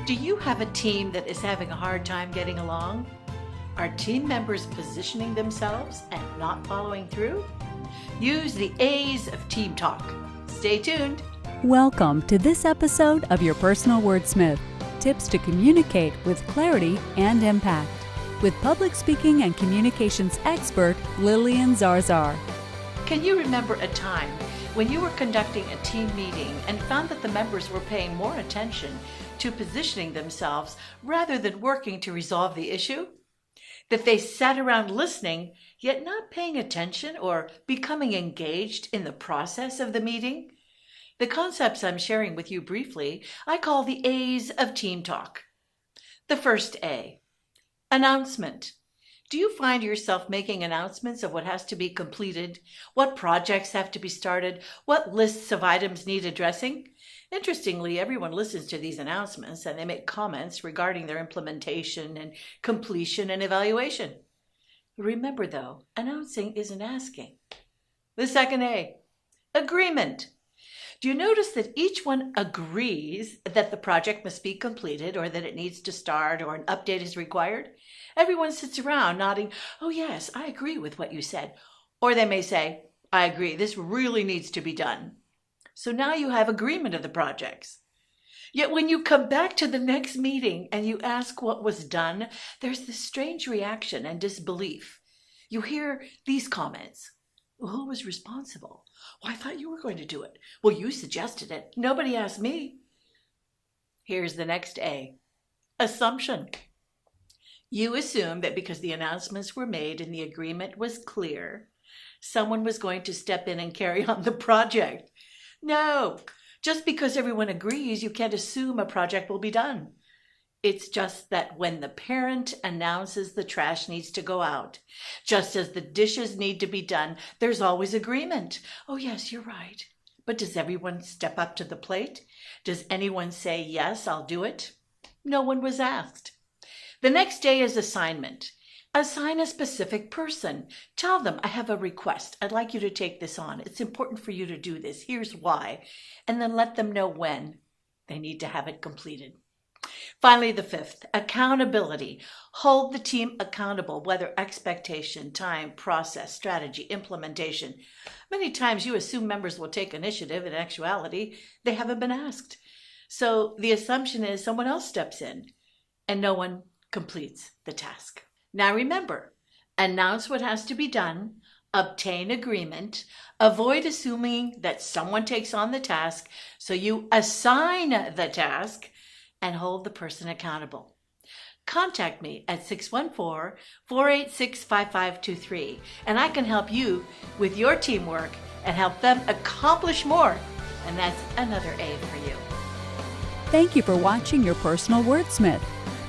Do you have a team that is having a hard time getting along? Are team members positioning themselves and not following through? Use the A's of Team Talk. Stay tuned. Welcome to this episode of Your Personal Wordsmith, tips to communicate with clarity and impact, with public speaking and communications expert Lillian Zarzar. Can you remember a time when you were conducting a team meeting and found that the members were paying more attention to positioning themselves rather than working to resolve the issue? That they sat around listening, yet not paying attention or becoming engaged in the process of the meeting? The concepts I'm sharing with you briefly, I call the A's of Team Talk. The first A, announcement. Do you find yourself making announcements of what has to be completed, what projects have to be started, what lists of items need addressing? Interestingly, everyone listens to these announcements and they make comments regarding their implementation and completion and evaluation. Remember though, announcing isn't asking. The second A, agreement. Do you notice that each one agrees that the project must be completed or that it needs to start or an update is required? Everyone sits around nodding, "Oh yes, I agree with what you said." Or they may say, "I agree, this really needs to be done." So now you have agreement of the projects. Yet when you come back to the next meeting and you ask what was done, there's this strange reaction and disbelief. You hear these comments. "Well, who was responsible? Well, I thought you were going to do it. Well, you suggested it. Nobody asked me." Here's the next A, assumption. You assume that because the announcements were made and the agreement was clear, someone was going to step in and carry on the project. No, just because everyone agrees, you can't assume a project will be done. It's just that when the parent announces the trash needs to go out, just as the dishes need to be done, there's always agreement. "Oh yes, you're right." But does everyone step up to the plate? Does anyone say, "Yes, I'll do it"? No one was asked. The next day is assignment. Assign a specific person. Tell them, "I have a request. I'd like you to take this on. It's important for you to do this. Here's why." And then let them know when they need to have it completed. Finally, the fifth, accountability. Hold the team accountable, whether expectation, time, process, strategy, implementation. Many times you assume members will take initiative. In actuality, they haven't been asked. So the assumption is someone else steps in and no one completes the task. Now remember, announce what has to be done, obtain agreement, avoid assuming that someone takes on the task, so you assign the task and hold the person accountable. Contact me at 614-486-5523 and I can help you with your teamwork and help them accomplish more. And that's another A for you. Thank you for watching Your Personal Wordsmith.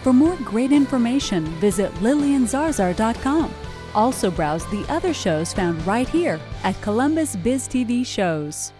For more great information, visit LillianZarzar.com. Also browse the other shows found right here at Columbus Biz TV Shows.